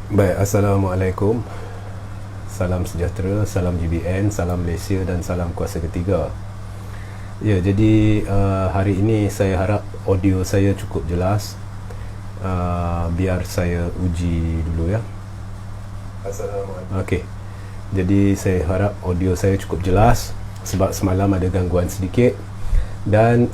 Baik, Assalamualaikum. Salam sejahtera, salam GBN, salam Malaysia dan salam kuasa ketiga. Ya, jadi hari ini saya harap audio saya cukup jelas. Biar saya uji dulu ya. Assalamualaikum. Okey. Jadi saya harap audio saya cukup jelas sebab semalam ada gangguan sedikit. Dan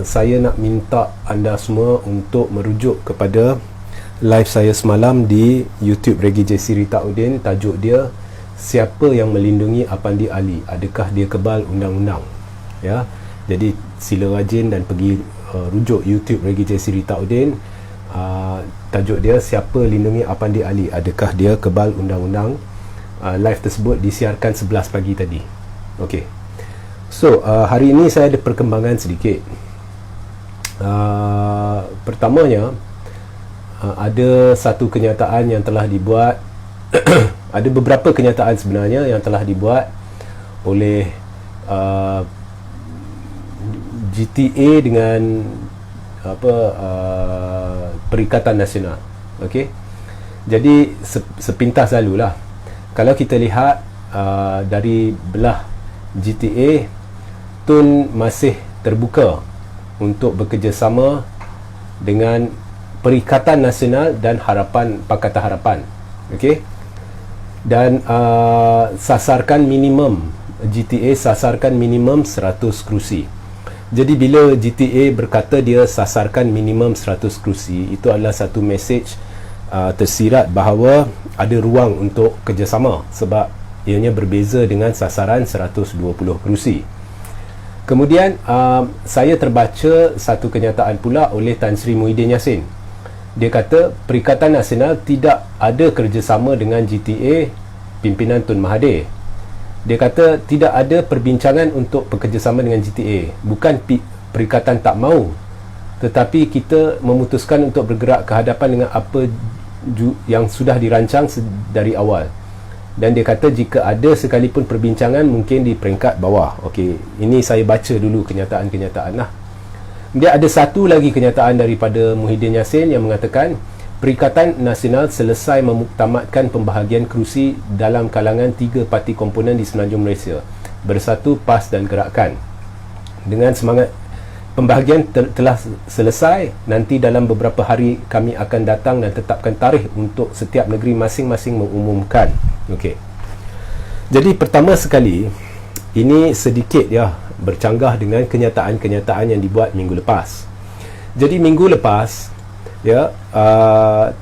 saya nak minta anda semua untuk merujuk kepada live saya semalam di YouTube Regi J. Siritaudin. Tajuk dia, siapa yang melindungi Apandi Ali, adakah dia kebal undang-undang? Ya, jadi sila rajin dan pergi rujuk YouTube Regi J. Siritaudin. Tajuk dia, siapa lindungi Apandi Ali, adakah dia kebal undang-undang? Live tersebut disiarkan 11 pagi tadi. Okey. So hari ini saya ada perkembangan sedikit. Pertamanya, ada satu kenyataan yang telah dibuat ada beberapa kenyataan sebenarnya yang telah dibuat oleh GTA dengan Perikatan Nasional. Okey. Jadi sepintas lalulah, kalau kita lihat dari belah GTA, Tun masih terbuka untuk bekerjasama dengan Perikatan Nasional dan Pakatan Harapan. Okey. Dan sasarkan minimum, GTA sasarkan minimum 100 kerusi. Jadi bila GTA berkata dia sasarkan minimum 100 kerusi, itu adalah satu mesej tersirat bahawa ada ruang untuk kerjasama, sebab ianya berbeza dengan sasaran 120 kerusi. Kemudian saya terbaca satu kenyataan pula oleh Tan Sri Muhyiddin Yassin. Dia kata Perikatan Nasional tidak ada kerjasama dengan GTA pimpinan Tun Mahathir. Dia kata tidak ada perbincangan untuk bekerjasama dengan GTA. Bukan Perikatan tak mahu, tetapi kita memutuskan untuk bergerak ke hadapan dengan apa yang sudah dirancang dari awal. Dan dia kata jika ada sekalipun perbincangan, mungkin di peringkat bawah. Okey, ini saya baca dulu kenyataan-kenyataan lah. Dia ada satu lagi kenyataan daripada Muhyiddin Yassin yang mengatakan Perikatan Nasional selesai memuktamadkan pembahagian kerusi dalam kalangan 3 parti komponen di Semenanjung Malaysia, Bersatu, PAS dan Gerakan. Dengan semangat pembahagian telah selesai, nanti dalam beberapa hari kami akan datang dan tetapkan tarikh untuk setiap negeri masing-masing mengumumkan. Okey. Jadi pertama sekali, ini sedikit ya bercanggah dengan kenyataan-kenyataan yang dibuat minggu lepas. Jadi minggu lepas ya,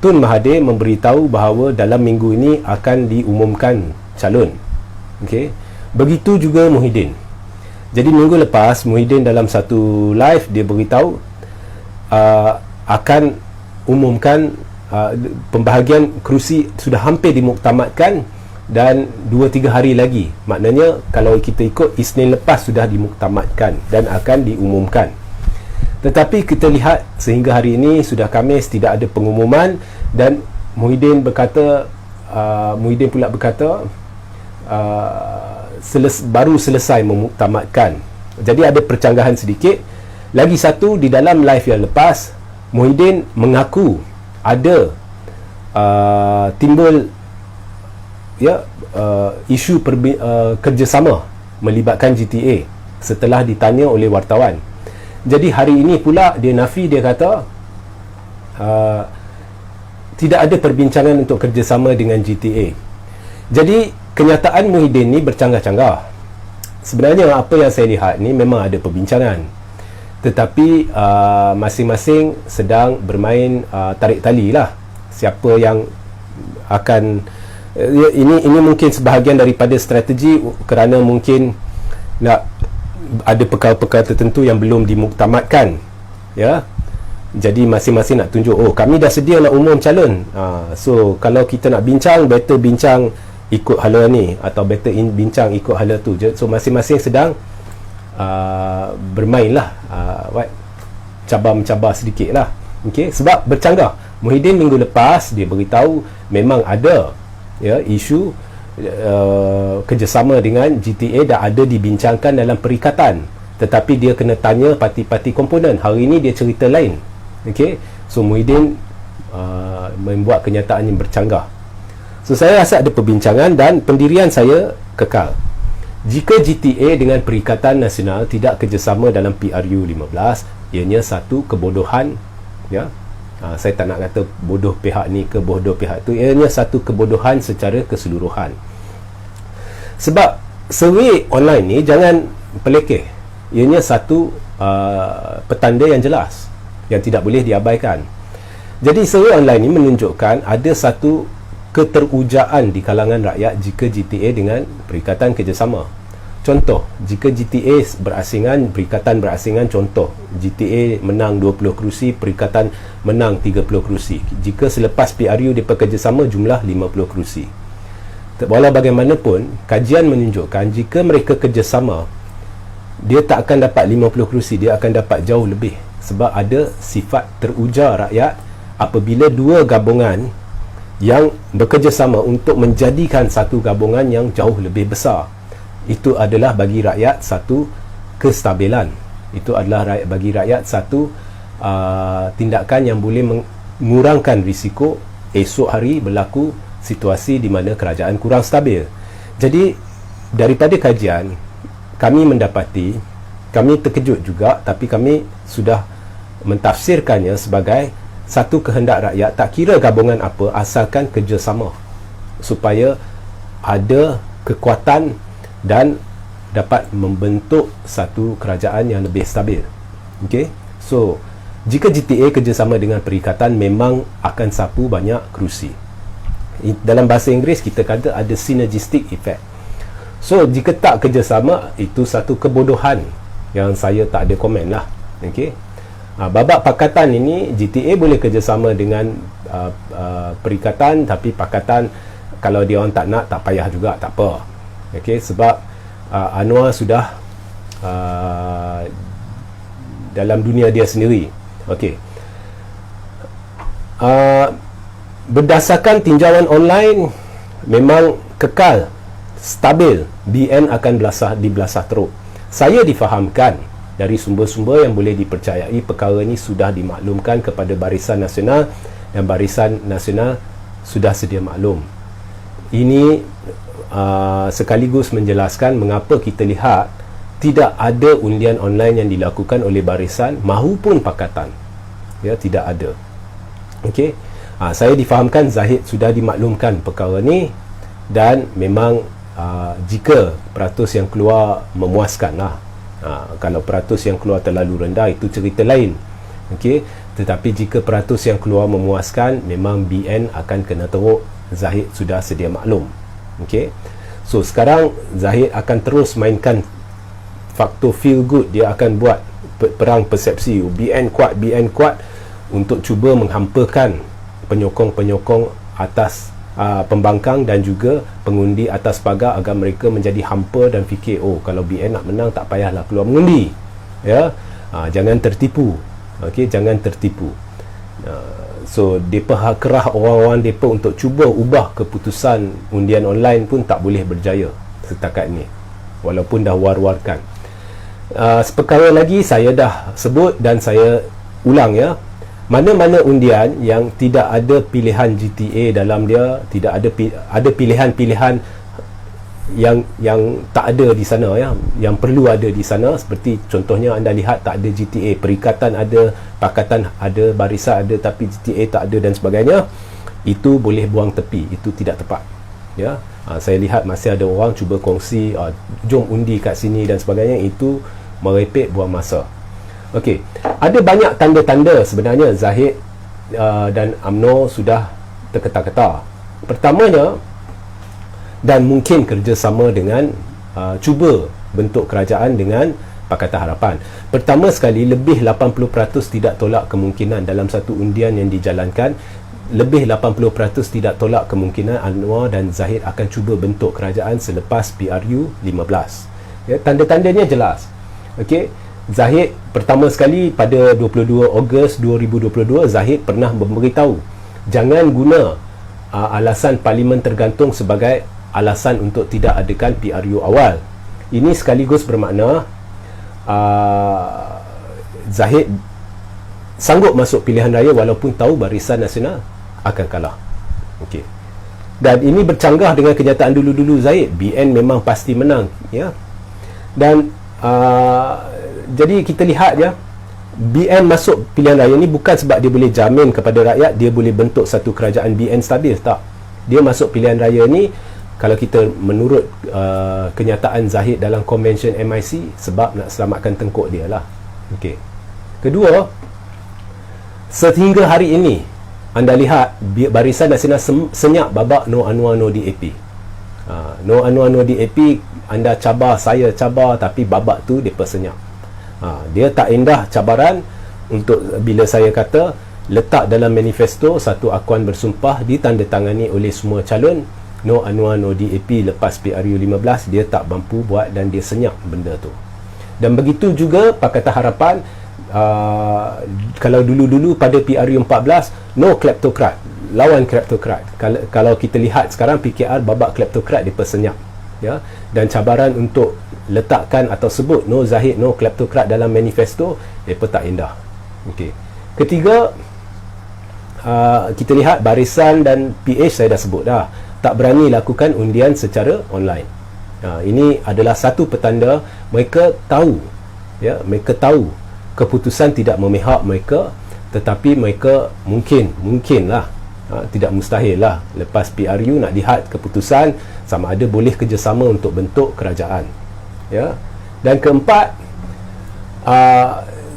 Tun Mahathir memberitahu bahawa dalam minggu ini akan diumumkan calon. Okey. Begitu juga Muhyiddin. Jadi minggu lepas Muhyiddin dalam satu live dia beritahu akan umumkan pembahagian kerusi sudah hampir dimuktamadkan dan 2-3 hari lagi. Maknanya kalau kita ikut Isnin lepas sudah dimuktamadkan dan akan diumumkan. Tetapi kita lihat sehingga hari ini sudah Khamis, tidak ada pengumuman. Dan Muhyiddin pula berkata baru selesai memuktamadkan. Jadi ada percanggahan sedikit. Lagi satu, di dalam live yang lepas Muhyiddin mengaku ada timbul isu kerjasama melibatkan GTA setelah ditanya oleh wartawan. Jadi hari ini pula dia nafi, dia kata tidak ada perbincangan untuk kerjasama dengan GTA. Jadi kenyataan Muhyiddin ni bercanggah-canggah. Sebenarnya apa yang saya lihat ni memang ada perbincangan, tetapi masing-masing sedang bermain tarik tali lah. Siapa yang akan ini mungkin sebahagian daripada strategi, kerana mungkin nak ada perkara-perkara tertentu yang belum dimuktamadkan ya. Jadi masing-masing nak tunjuk, oh kami dah sedia nak umum calon. So kalau kita nak bincang, better bincang ikut hala ni, atau better bincang ikut hala tu. So masing-masing sedang bermain lah, cabar-mencabar sedikit lah. Okay? Sebab bercanggah. Muhyiddin minggu lepas dia beritahu memang ada ya isu kerjasama dengan GTA dah ada dibincangkan dalam perikatan, tetapi dia kena tanya parti-parti komponen. Hari ini dia cerita lain. Okey, so Muhyiddin membuat kenyataan yang bercanggah. So saya rasa ada perbincangan dan pendirian saya kekal. Jika GTA dengan Perikatan Nasional tidak kerjasama dalam PRU 15, ianya satu kebodohan, ya. Saya tak nak kata bodoh pihak ni ke bodoh pihak tu, ianya satu kebodohan secara keseluruhan. Sebab survey online ni jangan pelekeh, ianya satu petanda yang jelas yang tidak boleh diabaikan. Jadi survey online ni menunjukkan ada satu keterujaan di kalangan rakyat jika GTA dengan Perikatan kerjasama. Contoh, jika GTA berasingan, Perikatan berasingan, contoh GTA menang 20 kerusi, Perikatan menang 30 kerusi. Jika selepas PRU mereka kerjasama, jumlah 50 kerusi. Walau bagaimanapun, kajian menunjukkan jika mereka kerjasama, dia tak akan dapat 50 kerusi, dia akan dapat jauh lebih. Sebab ada sifat teruja rakyat apabila dua gabungan yang bekerjasama untuk menjadikan satu gabungan yang jauh lebih besar. Itu adalah bagi rakyat satu kestabilan. Itu adalah bagi rakyat satu tindakan yang boleh mengurangkan risiko esok hari berlaku situasi di mana kerajaan kurang stabil. Jadi daripada kajian kami mendapati, kami terkejut juga, tapi kami sudah mentafsirkannya sebagai satu kehendak rakyat, tak kira gabungan apa, asalkan kerjasama supaya ada kekuatan dan dapat membentuk satu kerajaan yang lebih stabil. Okay? So, jika GTA kerjasama dengan Perikatan, memang akan sapu banyak kerusi. Dalam bahasa Inggeris kita kata ada synergistic effect. So, jika tak kerjasama, itu satu kebodohan yang saya tak ada komen lah. Okay? Babak pakatan ini, GTA boleh kerjasama dengan Perikatan, tapi Pakatan kalau dia orang tak nak, tak payah juga, tak apa. Okay? Sebab Anwar sudah dalam dunia dia sendiri. Okay. Berdasarkan tinjauan online, memang kekal stabil, BN akan dibelasah teruk. Saya difahamkan dari sumber-sumber yang boleh dipercayai, perkara ini sudah dimaklumkan kepada Barisan Nasional dan Barisan Nasional sudah sedia maklum. Ini sekaligus menjelaskan mengapa kita lihat tidak ada undian online yang dilakukan oleh Barisan maupun Pakatan. Ya, tidak ada. Okey. Saya difahamkan Zahid sudah dimaklumkan perkara ni, dan memang jika peratus yang keluar memuaskan lah. Kalau peratus yang keluar terlalu rendah, itu cerita lain. Okey. Tetapi jika peratus yang keluar memuaskan, memang BN akan kena teruk. Zahid sudah sedia maklum. Okey. So sekarang Zahid akan terus mainkan faktor feel good. Dia akan buat perang persepsi, BN kuat untuk cuba menghampakan penyokong-penyokong atas pembangkang dan juga pengundi atas pagar agar mereka menjadi hampa dan fikir, oh kalau BN nak menang tak payahlah keluar mengundi. Ya, jangan tertipu. Okey, jangan tertipu. So depa kerah orang-orang depa untuk cuba ubah keputusan undian online pun tak boleh berjaya setakat ni, walaupun dah war-warkan. Seperkara lagi saya dah sebut dan saya ulang, ya, mana-mana undian yang tidak ada pilihan GTA dalam dia, tidak ada pilihan-pilihan yang tak ada di sana, ya, yang perlu ada di sana, seperti contohnya anda lihat tak ada GTA, Perikatan ada, Pakatan ada, Barisan ada, tapi GTA tak ada dan sebagainya. Itu boleh buang tepi, itu tidak tepat, ya. Saya lihat masih ada orang cuba kongsi, jom undi kat sini dan sebagainya. Itu merepek, buang masa. Okey, ada banyak tanda-tanda sebenarnya Zahid dan UMNO sudah terketar-ketar. Pertamanya, dan mungkin kerjasama dengan cuba bentuk kerajaan dengan Pakatan Harapan. Pertama sekali, lebih 80% tidak tolak kemungkinan dalam satu undian yang dijalankan. Lebih 80% tidak tolak kemungkinan Anwar dan Zahid akan cuba bentuk kerajaan selepas PRU 15. Ya, tanda-tandanya jelas. Okey, Zahid pertama sekali pada 22 Ogos 2022, Zahid pernah memberitahu jangan guna alasan parlimen tergantung sebagai alasan untuk tidak adakan PRU awal. Ini sekaligus bermakna Zahid sanggup masuk pilihan raya walaupun tahu Barisan Nasional akan kalah. Okey. Dan ini bercanggah dengan kenyataan dulu-dulu Zahid, BN memang pasti menang, ya. Dan jadi kita lihat ya, BN masuk pilihan raya ni bukan sebab dia boleh jamin kepada rakyat dia boleh bentuk satu kerajaan BN stabil, tak. Dia masuk pilihan raya ni kalau kita menurut kenyataan Zahid dalam convention MIC, sebab nak selamatkan tengkuk dia lah. Okey. Kedua, sehingga hari ini anda lihat Barisan Nasional senyap babak No Anwar No DAP. No Anwar No DAP, anda cabar, saya cabar, tapi babak tu dia senyap. Dia tak indah cabaran untuk bila saya kata letak dalam manifesto satu akuan bersumpah ditandatangani oleh semua calon. No Anwar No DAP lepas PRU 15 dia tak mampu buat dan dia senyap benda tu. Dan begitu juga Pakatan Harapan, kalau dulu-dulu pada PRU 14 no kleptokrat, lawan kleptokrat. Kalau kita lihat sekarang PKR babak kleptokrat dia senyap, ya. Dan cabaran untuk letakkan atau sebut no Zahid no kleptokrat dalam manifesto depa tak indah. Okey. Ketiga, kita lihat Barisan dan PH saya dah sebut dah, tak berani lakukan undian secara online. Ini adalah satu petanda mereka tahu, ya, mereka tahu keputusan tidak memihak mereka, tetapi mereka mungkinlah, tidak mustahil lah lepas PRU nak lihat keputusan sama ada boleh kerjasama untuk bentuk kerajaan, ya. Dan keempat,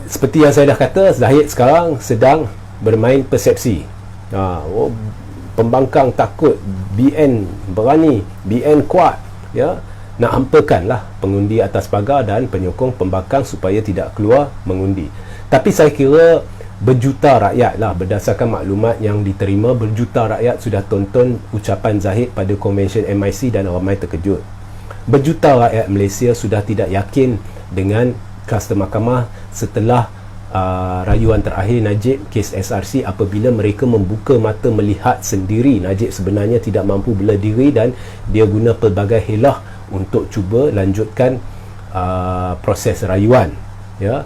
seperti yang saya dah kata, Zahid sekarang sedang bermain persepsi. Pembangkang takut, BN berani, BN kuat, ya, nak hampakanlah pengundi atas pagar dan penyokong pembangkang supaya tidak keluar mengundi. Tapi saya kira berjuta rakyat lah, berdasarkan maklumat yang diterima, berjuta rakyat sudah tonton ucapan Zahid pada convention MIC dan ramai terkejut. Berjuta rakyat Malaysia sudah tidak yakin dengan kluster mahkamah setelah rayuan terakhir Najib kes SRC, apabila mereka membuka mata melihat sendiri Najib sebenarnya tidak mampu bela diri dan dia guna pelbagai helah untuk cuba lanjutkan proses rayuan, ya.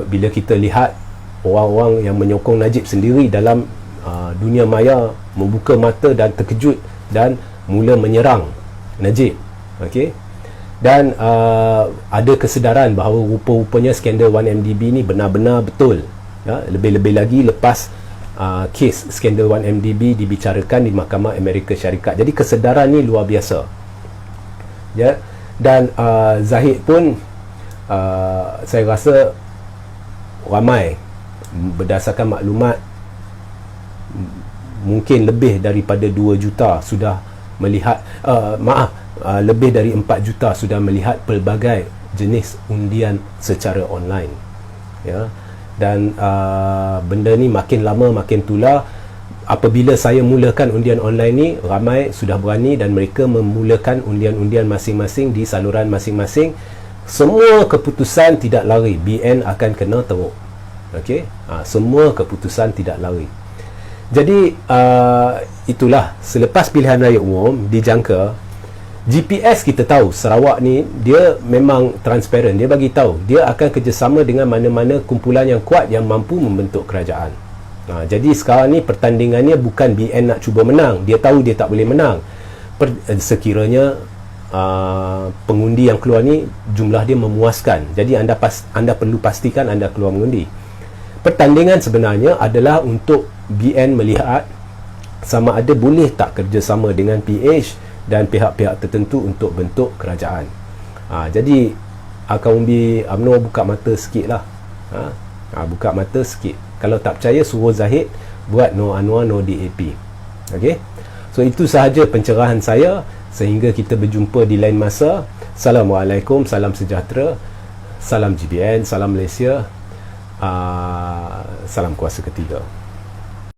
Bila kita lihat orang-orang yang menyokong Najib sendiri dalam dunia maya membuka mata dan terkejut dan mula menyerang Najib, okey. Dan ada kesedaran bahawa rupa-rupanya skandal 1MDB ni benar-benar betul, ya. Lebih-lebih lagi lepas kes skandal 1MDB dibicarakan di Mahkamah Amerika Syarikat. Jadi kesedaran ni luar biasa, ya. Dan Zahid pun saya rasa ramai, berdasarkan maklumat, mungkin lebih daripada 2 juta sudah melihat, lebih dari 4 juta sudah melihat pelbagai jenis undian secara online, ya. Dan benda ni makin lama makin tular. Apabila saya mulakan undian online ni, ramai sudah berani dan mereka memulakan undian-undian masing-masing di saluran masing-masing. Semua keputusan tidak lari, BN akan kena teruk, okey. Semua keputusan tidak lari. Jadi itulah, selepas pilihan raya umum dijangka, GPS kita tahu Sarawak ni dia memang transparent, dia bagi tahu dia akan kerjasama dengan mana-mana kumpulan yang kuat yang mampu membentuk kerajaan. Jadi sekarang ni pertandingannya bukan BN nak cuba menang, dia tahu dia tak boleh menang. Sekiranya pengundi yang keluar ni jumlah dia memuaskan, jadi anda perlu pastikan anda keluar mengundi. Pertandingan sebenarnya adalah untuk BN melihat sama ada boleh tak kerjasama dengan PH dan pihak-pihak tertentu untuk bentuk kerajaan. Jadi Akang Umbi UMNO buka mata sikit lah, buka mata sikit. Kalau tak percaya, suruh Zahid buat No Anwar No DAP. Okay? So itu sahaja pencerahan saya. Sehingga kita berjumpa di lain masa. Assalamualaikum, salam sejahtera, salam GBN, salam Malaysia, salam kuasa ketiga.